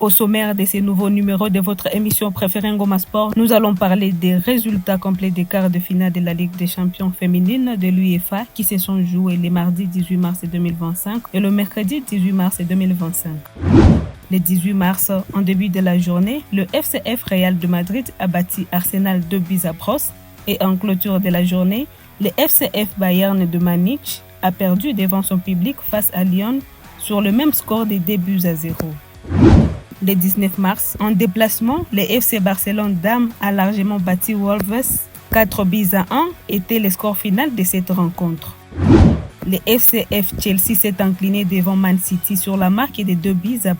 Au sommaire de ces nouveaux numéros de votre émission préférée Ngoma Sport, nous allons parler des résultats complets des quarts de finale de la Ligue des champions féminines de l'UEFA qui se sont joués les mardis 18 mars 2025 et le mercredi 18 mars 2025. Le 18 mars, en début de la journée, le FCF Real de Madrid a battu Arsenal 2-0 et en clôture de la journée, le FCF Bayern de Munich a perdu devant son public face à Lyon sur le même score de 2-0. Le 19 mars, en déplacement, le FC Barcelone Dames a largement battu Wolves 4-1 était le score final de cette rencontre. Le FCF Chelsea s'est incliné devant Man City sur la marque de 2-0.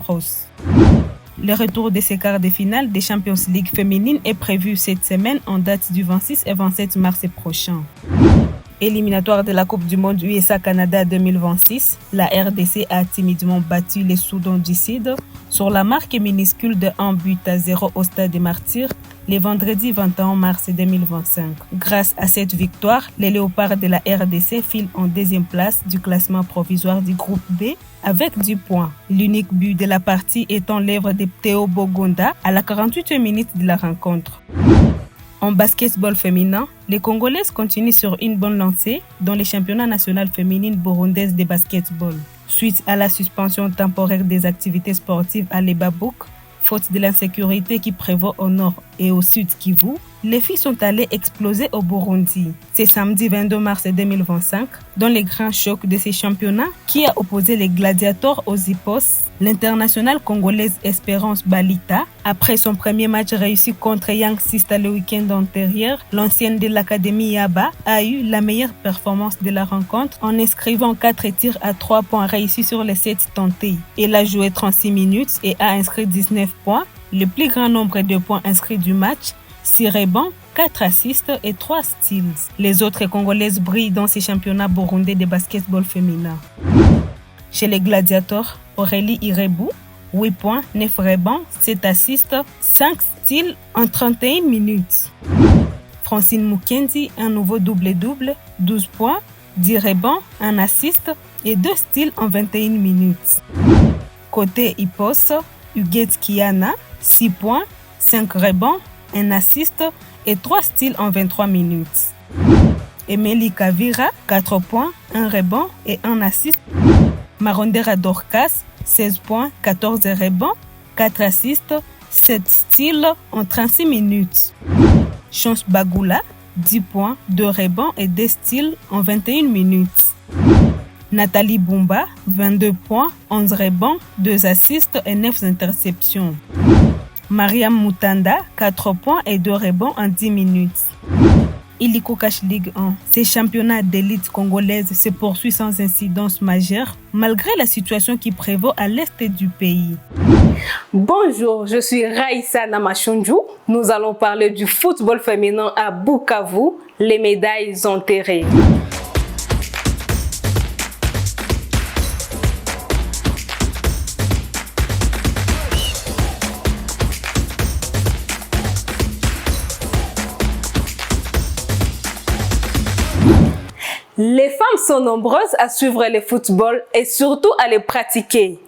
Le retour de ces quarts de finale des Champions League féminines est prévu cette semaine en date du 26 et 27 mars prochain. Éliminatoire de la Coupe du Monde USA-Canada 2026, la RDC a timidement battu les Soudan du Sud sur la marque minuscule de 1-0 au Stade des Martyrs le vendredi 21 mars 2025. Grâce à cette victoire, les Léopards de la RDC filent en deuxième place du classement provisoire du groupe B avec 10 points. L'unique but de la partie étant l'œuvre de Théo Bogonda à la 48e minute de la rencontre. En basketball féminin, les Congolaises continuent sur une bonne lancée dans les championnats nationaux féminines burundaises de basketball. Suite à la suspension temporaire des activités sportives à l'Ebabouk, faute de l'insécurité qui prévaut au nord et au sud Kivu, les filles sont allées exploser au Burundi. C'est samedi 22 mars 2025, dans les grands chocs de ces championnats, qui a opposé les gladiators aux Hippos, l'internationale congolaise Espérance Balita. Après son premier match réussi contre Young Sista le week-end antérieur, l'ancienne de l'académie Yaba a eu la meilleure performance de la rencontre en inscrivant 4 tirs à 3 points réussis sur les 7 tentés. Elle a joué 36 minutes et a inscrit 19 points, le plus grand nombre de points inscrits du match, 6 rebonds, 4 assists et 3 steals. Les autres Congolaises brillent dans ces championnats burundais de basketball féminin. Chez les gladiators, Aurélie Irebou, 8 points, 9 rebonds, 7 assists, 5 steals en 31 minutes. Francine Mukendi, un nouveau double-double, 12 points, 10 rebonds, 1 assist et 2 steals en 21 minutes. Côté Hippos, Huguette Kiana, 6 points, 5 rebonds, 1 assist et 3 steals en 23 minutes. Emily Kavira, 4 points, 1 rebond et 1 assist. Marondera Dorcas, 16 points, 14 rebonds, 4 assists, 7 steals en 36 minutes. Chance Bagula, 10 points, 2 rebonds et 2 steals en 21 minutes. Nathalie Bumba, 22 points, 11 rebonds, 2 assists et 9 interceptions. Mariam Mutanda, 4 points et 2 rebonds en 10 minutes. Illico Cash Ligue 1. Ces championnats d'élite congolaise se poursuivent sans incidence majeure, malgré la situation qui prévaut à l'est du pays. Bonjour, je suis Raïssa Namachonju. Nous allons parler du football féminin à Bukavu, les médailles enterrées. Les femmes sont nombreuses à suivre le football et surtout à le pratiquer.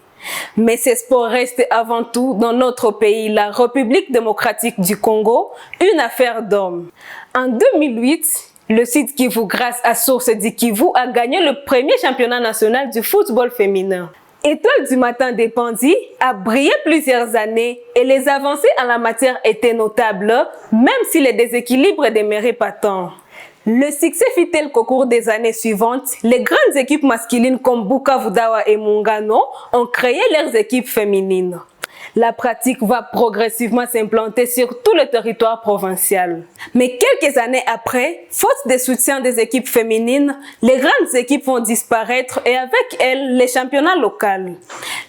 Mais ce sport reste avant tout dans notre pays, la République démocratique du Congo, une affaire d'hommes. En 2008, le site Kivu, grâce à Source du Kivu, a gagné le premier championnat national du football féminin. Étoile du matin des Pandis a brillé plusieurs années et les avancées en la matière étaient notables, même si les déséquilibres demeuraient patents. Le succès fit tel qu'au cours des années suivantes, les grandes équipes masculines comme Bukavu Dawa et Mungano ont créé leurs équipes féminines. La pratique va progressivement s'implanter sur tout le territoire provincial. Mais quelques années après, faute de soutien des équipes féminines, les grandes équipes vont disparaître et avec elles les championnats locaux.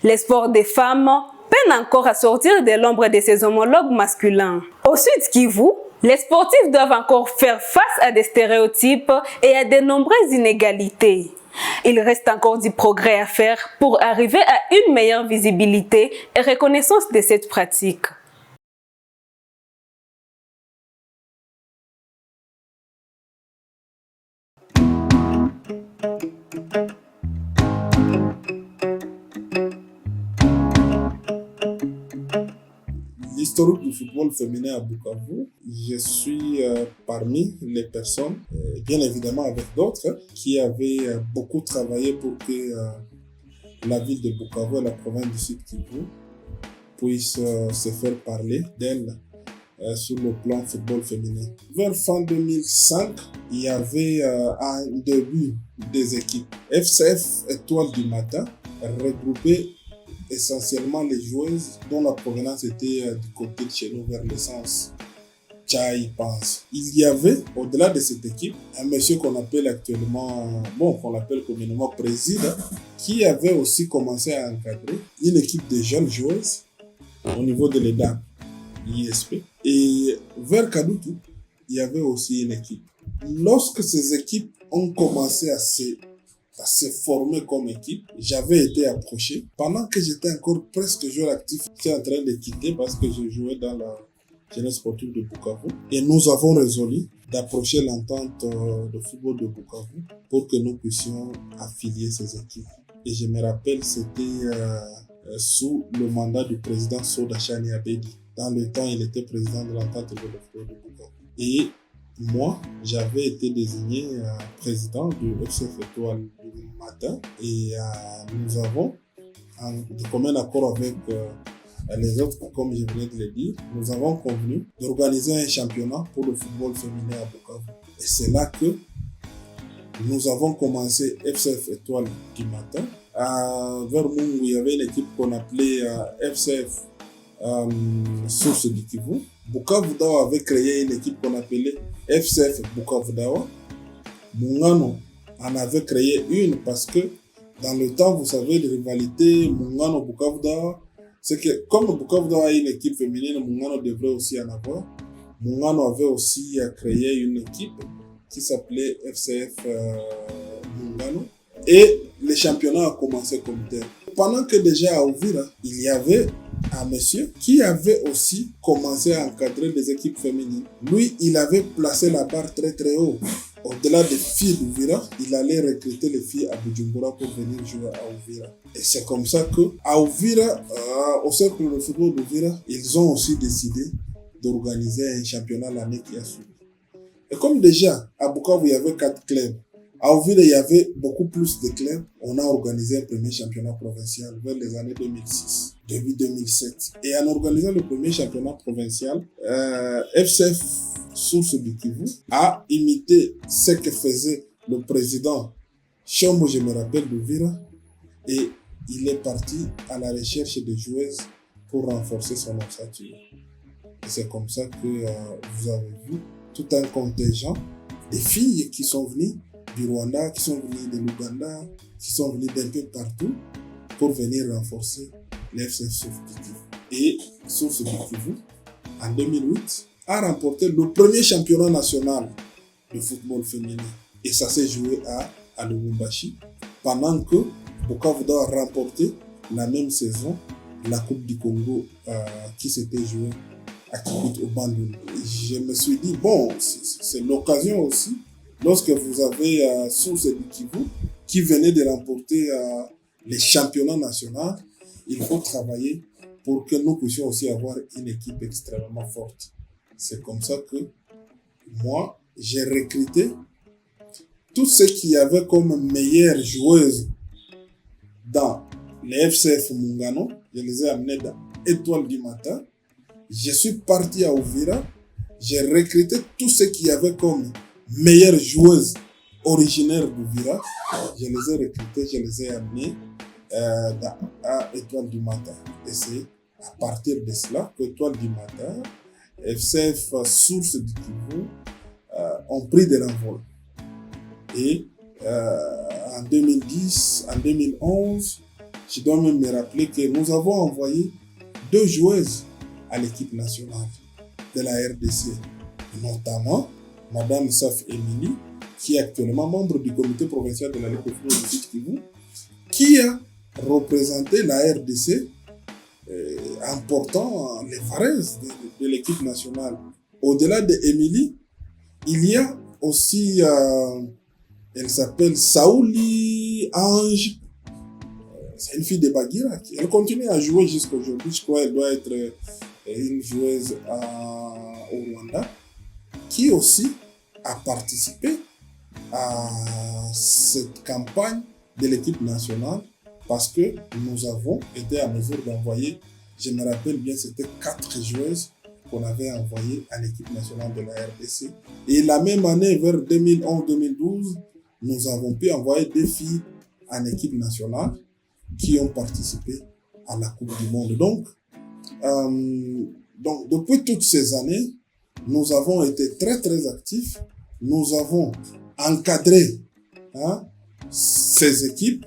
Les sports des femmes peinent encore à sortir de l'ombre de ses homologues masculins. Au Sud Kivu, les sportifs doivent encore faire face à des stéréotypes et à de nombreuses inégalités. Il reste encore du progrès à faire pour arriver à une meilleure visibilité et reconnaissance de cette pratique. l'historique du football féminin à Bukavu, je suis parmi les personnes, bien évidemment avec d'autres, qui avaient beaucoup travaillé pour que la ville de Bukavu et la province du Sud Kivu puissent se faire parler d'elle sur le plan football féminin. Vers fin 2005, il y avait un début des équipes. FCF Étoile du Matin regroupait essentiellement les joueuses dont la provenance était du côté de chez nous vers l'essence. Tchaï pense. Il y avait, au-delà de cette équipe, un monsieur qu'on appelle actuellement, qu'on appelle communément président, qui avait aussi commencé à encadrer une équipe de jeunes joueuses au niveau de l'EDA, l'ISP. Et vers Kadoutou, il y avait aussi une équipe. Lorsque ces équipes ont commencé à se former comme équipe, j'avais été approché. Pendant que j'étais encore presque joueur actif, j'étais en train de quitter parce que je jouais dans la jeunesse sportive de Bukavu. Et nous avons résolu d'approcher l'entente de football de Bukavu pour que nous puissions affilier ces équipes. Et je me rappelle, c'était sous le mandat du président Soda Chani Abedi. Dans le temps, il était président de l'entente de football de Bukavu. Et moi, j'avais été désigné président du FCF Étoile du Matin et nous avons, de commun accord avec les autres, comme je venais de le dire, nous avons convenu d'organiser un championnat pour le football féminin à Bukavu. Et c'est là que nous avons commencé FCF Étoile du Matin. Vers Mungu, il y avait une équipe qu'on appelait FCF Source du Kivu. Bukavu Dawa avait créé une équipe qu'on appelait FCF Bukavu Dawa. Mungano en avait créé une parce que dans le temps, vous savez, les rivalités Mungano Bukavu Dawa, c'est que comme Bukavu Dawa a une équipe féminine, Mungano devrait aussi en avoir. Mungano avait aussi créé une équipe qui s'appelait FCF Mungano et le championnat a commencé comme tel. Pendant que déjà à Uvira, il y avait un monsieur qui avait aussi commencé à encadrer des équipes féminines. Lui, il avait placé la barre très très haut. Au-delà des filles d'Uvira, il allait recruter les filles à Bujumbura pour venir jouer à Uvira. Et c'est comme ça que à Uvira, au cercle de football d'Uvira, ils ont aussi décidé d'organiser un championnat l'année qui a suivi. Et comme déjà à Bukavu, il y avait 4 clubs, à Uvira, il y avait beaucoup plus de clubs. On a organisé un premier championnat provincial vers les années 2006, début 2007. Et en organisant le premier championnat provincial, FCF Source du Kivu a imité ce que faisait le président Chombo, je me rappelle, d'Uvira. Et il est parti à la recherche de joueuses pour renforcer son ossature. Et c'est comme ça que vous avez vu tout un contingent de filles qui sont venues du Rwanda, qui sont venus de l'Ouganda, qui sont venus d'un peu partout pour venir renforcer l'FCF Source du Kivu. Et Source du Kivu, en 2008, a remporté le premier championnat national de football féminin. Et ça s'est joué à Lubumbashi, pendant que Bukavu Dawa a remporté la même saison la Coupe du Congo qui s'était jouée à Kibutu au Bandung. Je me suis dit, bon, c'est l'occasion aussi. Lorsque vous avez Source du Kivu qui venait de remporter les championnats nationaux, il faut travailler pour que nous puissions aussi avoir une équipe extrêmement forte. C'est comme ça que moi, j'ai recruté tous ceux qui avaient comme meilleures joueuses dans les FCF Mungano. Je les ai amenés dans Étoile du Matin. Je suis parti à Uvira. J'ai recruté tous ceux qui avaient comme meilleures joueuses originaires d'Uvira. Je les ai recrutés, je les ai amenés à Étoile du Matin. Et c'est à partir de cela qu'Étoile du Matin, FCF Source du Kivu ont pris de l'envol. Et en 2010, en 2011, je dois même me rappeler que nous avons envoyé 2 joueuses à l'équipe nationale de la RDC, notamment Madame Saf Emily, qui est actuellement membre du comité provincial de la Ligue de football du Sud Kivu, qui a représenté la RDC en portant les varaises de l'équipe nationale. Au-delà de Emily, il y a aussi, elle s'appelle Saouli Ange. C'est une fille de Bagira. Elle continue à jouer jusqu'à aujourd'hui. Je crois qu'elle doit être une joueuse au Rwanda, qui aussi a participé à cette campagne de l'équipe nationale parce que nous avons été à mesure d'envoyer, je me rappelle bien, c'était 4 joueuses qu'on avait envoyées à l'équipe nationale de la RDC. Et la même année, vers 2011-2012, nous avons pu envoyer 2 filles en équipe nationale qui ont participé à la Coupe du Monde. Donc, depuis toutes ces années, nous avons été très, très actifs. Nous avons encadré ces équipes.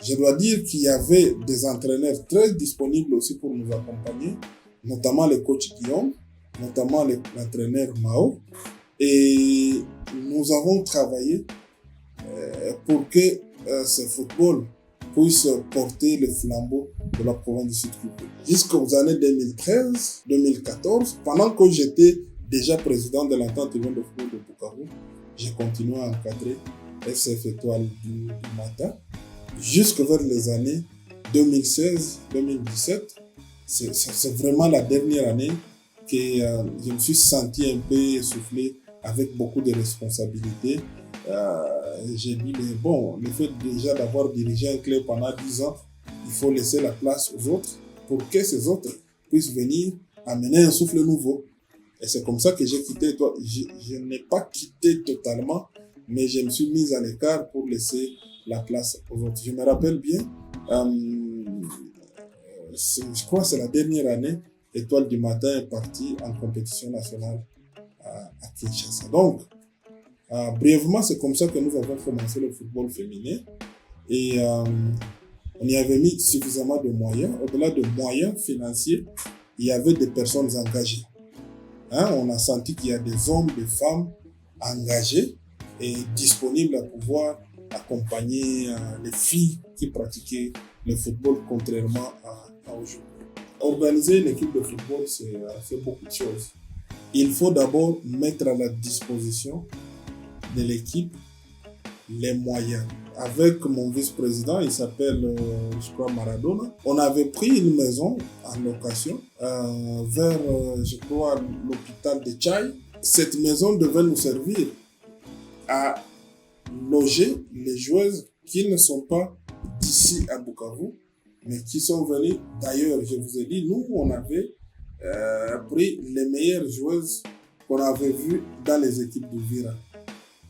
Je dois dire qu'il y avait des entraîneurs très disponibles aussi pour nous accompagner, notamment le coach Guillaume, notamment l'entraîneur Mao. Et nous avons travaillé pour que ce football puisse porter le flambeau de la province du Sud-Kivu. Jusqu'aux années 2013-2014, pendant que j'étais déjà président de l'entente urbaine de football de Bukavu, j'ai continué à encadrer FCF Étoile du Matin. Jusque vers les années 2016-2017, c'est vraiment la dernière année que je me suis senti un peu essoufflé avec beaucoup de responsabilités. J'ai dit, mais bon, le fait déjà d'avoir dirigé un club pendant 10 ans, il faut laisser la place aux autres pour que ces autres puissent venir amener un souffle nouveau. Et c'est comme ça que j'ai quitté. Je n'ai pas quitté totalement, mais je me suis mis à l'écart pour laisser la place aux autres. Je me rappelle bien, je crois que c'est la dernière année, Étoile du Matin est partie en compétition nationale à Kinshasa. Donc, brièvement, c'est comme ça que nous avons commencé le football féminin. Et on y avait mis suffisamment de moyens. Au-delà de moyens financiers, il y avait des personnes engagées. On a senti qu'il y a des hommes, des femmes engagés et disponibles à pouvoir accompagner les filles qui pratiquaient le football contrairement à aujourd'hui. Organiser une équipe de football, c'est beaucoup de choses. Il faut d'abord mettre à la disposition de l'équipe les moyens. Avec mon vice-président, il s'appelle, je crois, Maradona, on avait pris une maison en location vers, je crois, l'hôpital de Tchaï. Cette maison devait nous servir à loger les joueuses qui ne sont pas d'ici à Bukavu, mais qui sont venues d'ailleurs. Je vous ai dit, nous, on avait pris les meilleures joueuses qu'on avait vues dans les équipes de Vira.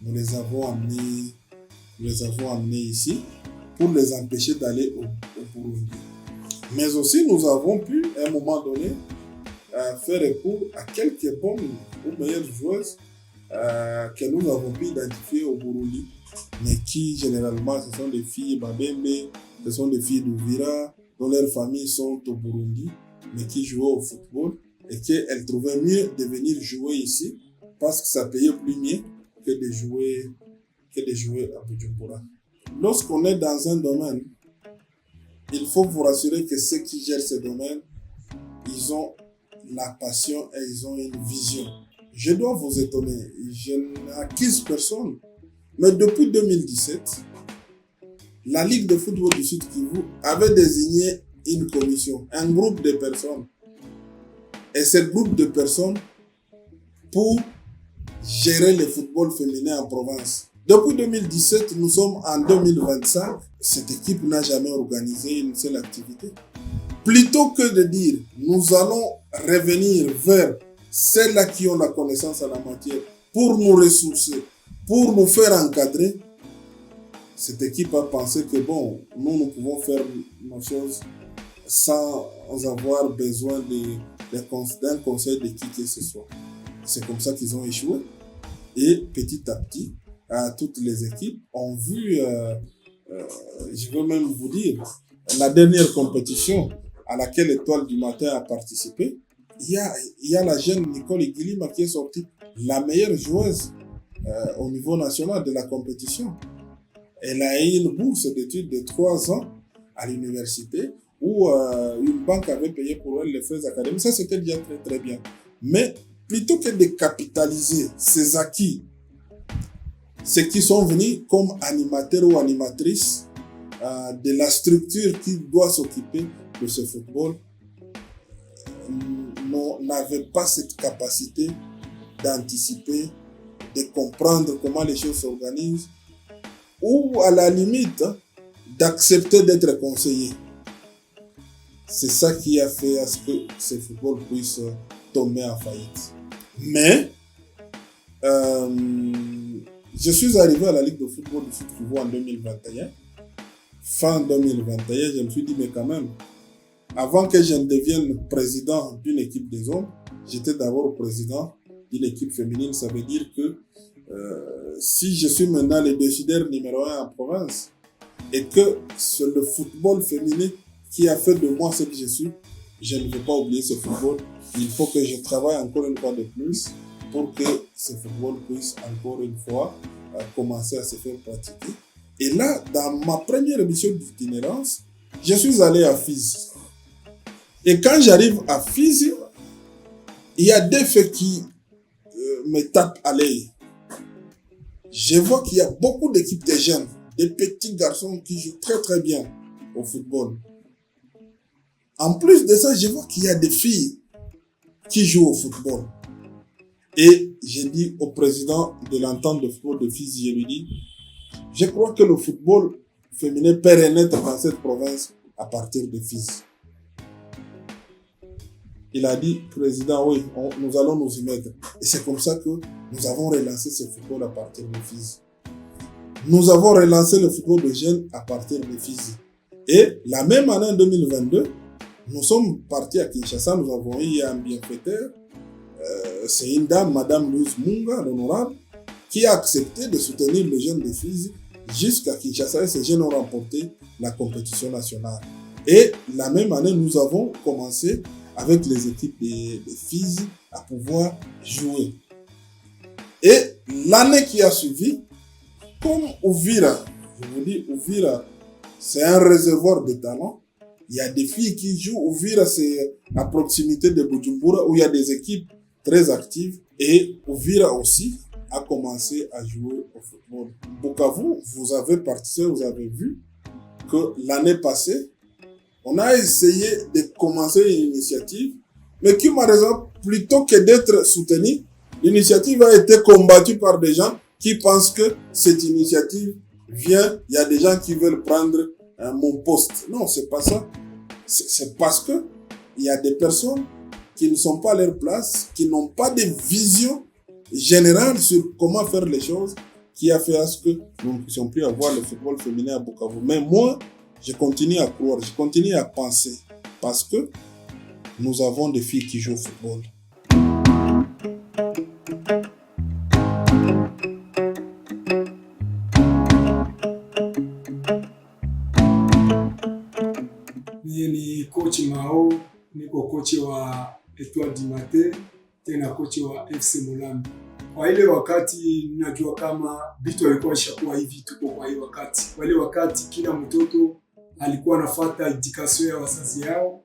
Nous les avons amenées ici pour les empêcher d'aller au Burundi. Mais aussi, nous avons pu, à un moment donné, faire recours à quelques bonnes ou meilleures joueuses que nous avons pu identifier au Burundi, mais qui, généralement, ce sont des filles Babembe, ce sont des filles d'Uvira, dont leurs familles sont au Burundi, mais qui jouaient au football et qu'elles trouvaient mieux de venir jouer ici parce que ça payait plus mieux que de jouer à Bujumbura. Lorsqu'on est dans un domaine, il faut vous rassurer que ceux qui gèrent ce domaine, ils ont la passion et ils ont une vision. Je dois vous étonner, je n'accuse personne, mais depuis 2017, la Ligue de football du Sud-Kivu avait désigné une commission, un groupe de personnes. Et ce groupe de personnes pour gérer le football féminin en province. Depuis 2017, nous sommes en 2025. Cette équipe n'a jamais organisé une seule activité. Plutôt que de dire, nous allons revenir vers celles-là qui ont la connaissance en la matière pour nous ressourcer, pour nous faire encadrer, cette équipe a pensé que bon, nous pouvons faire nos choses sans avoir besoin d'un conseil de qui que ce soit. C'est comme ça qu'ils ont échoué. Et petit à petit, toutes les équipes ont vu, je veux même vous dire, la dernière compétition à laquelle Étoile du Matin a participé, il y a la jeune Nicole Iguilima qui est sortie la meilleure joueuse au niveau national de la compétition. Elle a eu une bourse d'études de 3 ans à l'université où une banque avait payé pour elle les frais académiques. Ça, c'était déjà très, très bien. Mais plutôt que de capitaliser ces acquis, ceux qui sont venus comme animateurs ou animatrices de la structure qui doit s'occuper de ce football, n'avaient pas cette capacité d'anticiper, de comprendre comment les choses s'organisent, ou à la limite, d'accepter d'être conseillé. C'est ça qui a fait à ce que ce football puisse tomber en faillite. Mais, je suis arrivé à la Ligue de football du Sud-Kivu en 2021. Fin 2021, je me suis dit, mais quand même, avant que je ne devienne président d'une équipe des hommes, j'étais d'abord président d'une équipe féminine. Ça veut dire que si je suis maintenant le décideur numéro 1 en province, et que c'est le football féminin qui a fait de moi ce que je suis, je ne vais pas oublier ce football. Il faut que je travaille encore une fois de plus pour que ce football puisse encore une fois commencer à se faire pratiquer. Et là, dans ma première émission d'itinérance, je suis allé à Fizi. Et quand j'arrive à Fizi, il y a deux faits qui me tapent à l'œil. Je vois qu'il y a beaucoup d'équipes de jeunes, des petits garçons qui jouent très très bien au football. En plus de ça, je vois qu'il y a des filles qui jouent au football. Et j'ai dit au président de l'entente de football de Fizi, je lui dis, je crois que le football féminin peut renaître dans cette province à partir de Fizi. Il a dit, président, oui, nous allons nous y mettre. Et c'est comme ça que nous avons relancé ce football à partir de Fizi. Nous avons relancé le football de jeunes à partir de Fizi. Et la même année, en 2022, nous sommes partis à Kinshasa, nous avons eu un bienfaiteur. C'est une dame, Madame Louise Munga, l'honorable, qui a accepté de soutenir les jeunes de Fizi jusqu'à Kinshasa. Et ces jeunes ont remporté la compétition nationale. Et la même année, nous avons commencé avec les équipes de Fizi à pouvoir jouer. Et l'année qui a suivi, comme Uvira, je vous dis, Uvira, c'est un réservoir de talents. Il y a des filles qui jouent. Uvira, c'est à proximité de Bujumbura, où il y a des équipes très actives. Et Uvira aussi a commencé à jouer au football. Bukavu, vous avez participé, vous avez vu que l'année passée, on a essayé de commencer une initiative, mais qui, malheureusement, plutôt que d'être soutenue, l'initiative a été combattue par des gens qui pensent que cette initiative vient, il y a des gens qui veulent prendre mon poste. Non, c'est pas ça. C'est parce que il y a des personnes qui ne sont pas à leur place, qui n'ont pas de vision générale sur comment faire les choses, qui a fait à ce que nous ne puissions plus avoir le football féminin à Bukavu. Mais moi, je continue à croire, je continue à penser, parce que nous avons des filles qui jouent au football. Ni coach Mao, niko coach wa Etoile du Matin, tena coach wa FC Mulambi. Kwa ile wakati ninajua kama vitu walikuwa ishakuwa hivi, tuko kwa ile wakati. Kwa ile wakati kila mtoto alikuwa anafuata education ya wazazi yao,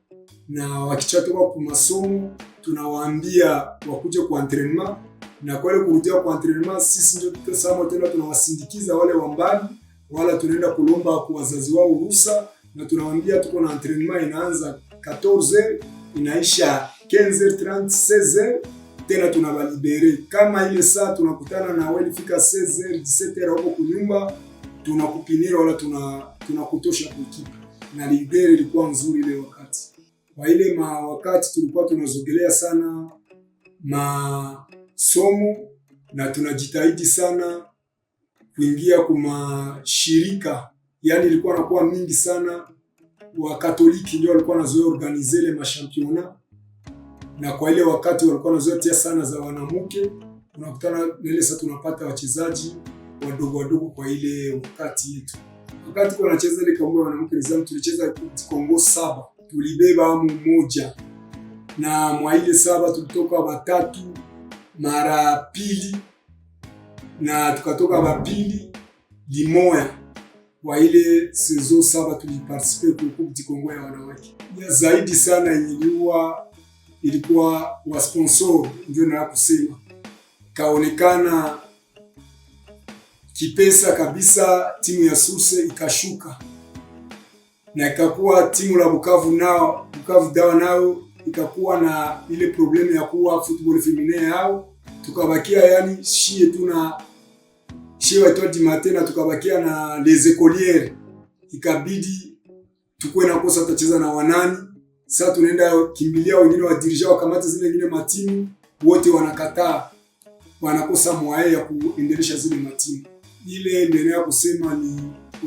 na wakichatoka kwa masomo tunawaambia wakuje kwa entraînement, na kwa ile kurudia kwa entraînement sisi ndio tutasema tena tunawasindikiza wale wa mbali, wala tunaenda kulomba kwa wazazi wao ruhusa, na tunawaambia tuko na entraînement inaanza 14h inaisha 15h30 16h, tena tunabalibere. Kama ile saa tunakutana na wewe fika 16h 17h huko kunyumba, tunakupinira wala tunakutosha kwa kitu. Na libere ilikuwa nzuri ile wakati. Kwa ile wakati tulikuwa tunazogelea sana masomo, na tunajitahidi sana kuingia kwa shirika. Yani ilikuwa nakuwa mingi sana, wa Katoliki ndio walikuwa nazoea organize le machampionnat, na kwa ile wakati walikuwa nazoea sana za wanawake. Unakutana ile sasa tunapata wachezaji wadogo wadogo kwa ile wakati yetu. Wakati kwa nacheza ile Kongo wanawake nizamu, tulicheza Kongo 7, tulibeba mmoja, na mwa ile 7 tulitoka watatu mara pili, na tukatoka wapili limoya. Kwa ile saison 7 tuliparticipe kwa Coupe du Congo ya wanawake. Ya zaidi sana ilikuwa wa sponsor, ndio na kusema kaonekana kipesa kabisa, timu ya Source ikashuka na ikakuwa timu la Bukavu Dawa nao ikakuwa na ile probleme ya kuwa football feminin yao, tukabakia yani shie watu di matin na tukabakia na les écolières, ikabidi tukue na kosa tutacheza na wanani. Sasa tunaenda kimbilia wengine wa dirija wa kamati zile nyingine matimu, wote wanakataa, wanakosa mwae ya kuendelesha zile matimu. Ile ndio ya kusema ni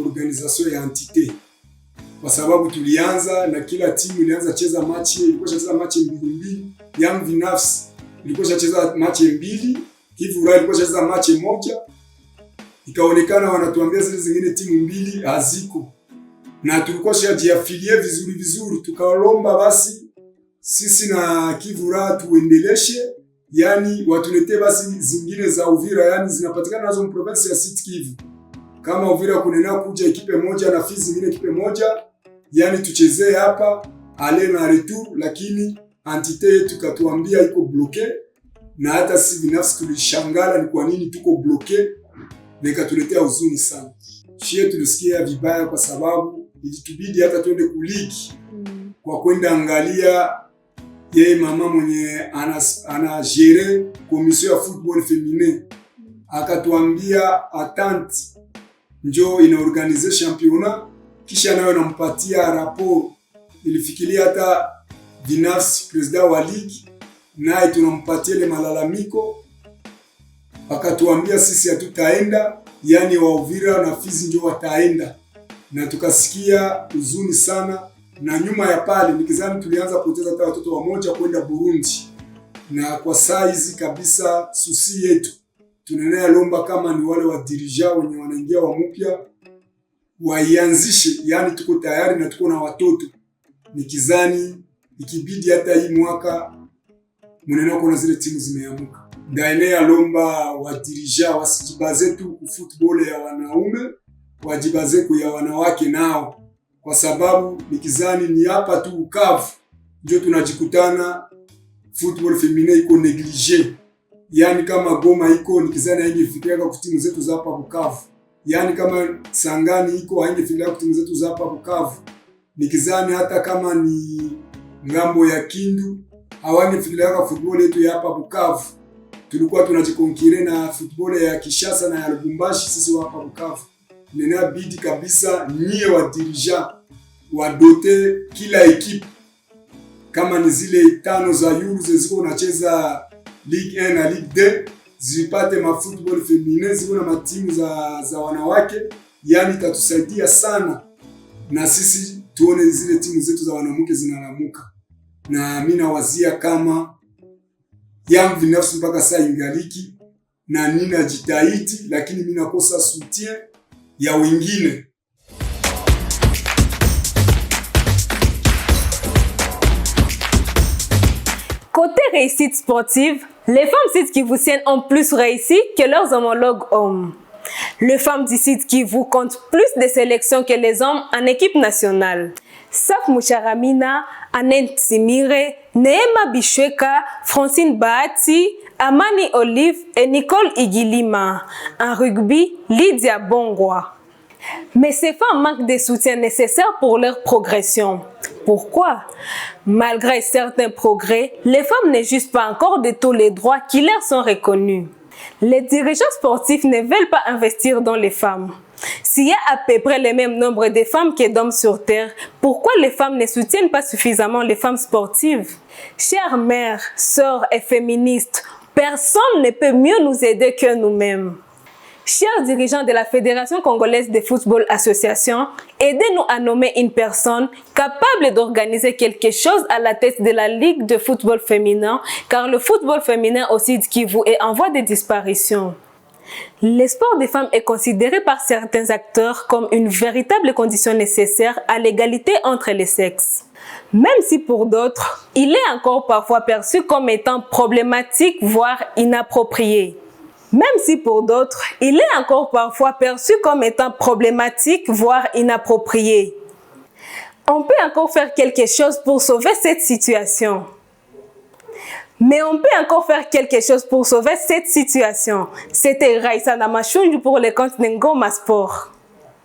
organisation ya entité, kwa sababu tulianza na kila timu ilianza cheza machi, ilikuwa cheza machi mbili. Young Vinafs ilikuwa cheza machi mbili, Kivura ilikuwa cheza machi moja. Ikaonekana wanatuambia zile zingine timu mbili haziko, na tulikuwa shajiafilie vizuri, tukaomba basi sisi na Kivura tuendeleshe, yani watulete basi zingine za Uvira, yani zinapatikana nazo province ya Sud Kivu. Kama Uvira kunena kuja ekipe moja na Fizi zingine ekipe moja, yani tuchezee hapa ale na retour, lakini entité yetu katuambia iko bloqué, na hata si binafsi tulishangala ni kwa nini tuko bloqué, na ikatuletea huzuni sana. Shie tulisikia vibaya kwa sababu ilitubidi hata tuende kuligi kwa kwenda angalia yeye mama mwenye ana gere commission ya football feminin, akatuambia attente njo inaorganize championnat, kisha nayo nampatia rapport. Ilifikiria hata binafsi president wa ligi naye tunampatia ile malalamiko, akatuambia sisi hatutaenda, yani wa Uvira na Fizi ndio wataenda, na tukasikia huzuni sana. Na nyuma ya pale nikizani tulianza kupoteza hata watoto wamoja kwenda Burundi, na kwa saa hizi kabisa susi yetu tunaenea lomba kama ni wale wa dirija wenye wanaingia wa mpya waianzishe, yani tuko tayari na tuko na watoto. Nikizani ikibidi hata hii mwaka mnena kuna zile timu zimeamuka, ndaenea lomba wa dirija wasijibaze tu ku football ya wanaume, wajibaze ku ya wanawake nao, kwa sababu nikizani ni hapa tu Bukavu ndio tunajikutana football feminin iko neglige. Yani kama Goma iko nikizani haingefikia kwa timu zetu za hapa Bukavu, yani kama Sangani iko haingefikia kwa timu zetu za hapa Bukavu. Nikizani hata kama ni ngambo ya Kindu hawangefikia kwa football yetu ya hapa Bukavu. Tulikuwa tunajikonkire na football ya Kishasa na ya Lubumbashi, sisi wa hapa Bukavu. Nena bidi kabisa nyie wa dirija wadote kila ekipe, kama ni zile 5 za Yulu ziko unacheza Ligue 1 na Ligue 2, zipate ma football feminin, ziko na matimu za wanawake, yani itatusaidia sana na sisi tuone zile timu zetu za wanawake zinalamuka. Na mimi nawazia kama Young Vinafs mpaka saa ingaliki na nina jitahidi, lakini mimi nakosa soutien ya wengine. Côté réussite sportive, les femmes sud-kivuiennes ont plus réussi que leurs homologues hommes. Les femmes du Sud-Kivu comptent plus de sélections que les hommes en équipe nationale. Saf Mucharamina, Anen Tsimire, Neema Bishweka, Francine Bahati, Amani Olive et Nicole Igilima. En rugby, Lydia Bongwa. Mais ces femmes manquent des soutiens nécessaires pour leur progression. Pourquoi? Malgré certains progrès, les femmes ne jouissent pas encore de tous les droits qui leur sont reconnus. Les dirigeants sportifs ne veulent pas investir dans les femmes. S'il y a à peu près le même nombre de femmes que d'hommes sur Terre, pourquoi les femmes ne soutiennent pas suffisamment les femmes sportives? Chères mères, sœurs et féministes, personne ne peut mieux nous aider que nous-mêmes. Chers dirigeants de la Fédération congolaise de football association, aidez-nous à nommer une personne capable d'organiser quelque chose à la tête de la Ligue de football féminin, car le football féminin au Sud-Kivu est en voie de disparition. Le sport des femmes est considéré par certains acteurs comme une véritable condition nécessaire à l'égalité entre les sexes. Même si pour d'autres, il est encore parfois perçu comme étant problématique, voire inapproprié. Même si pour d'autres, il est encore parfois perçu comme étant problématique, voire inapproprié. On peut encore faire quelque chose pour sauver cette situation. Mais on peut encore faire quelque chose pour sauver cette situation. C'était Raissa Namachunju pour le compte Ngoma Sport.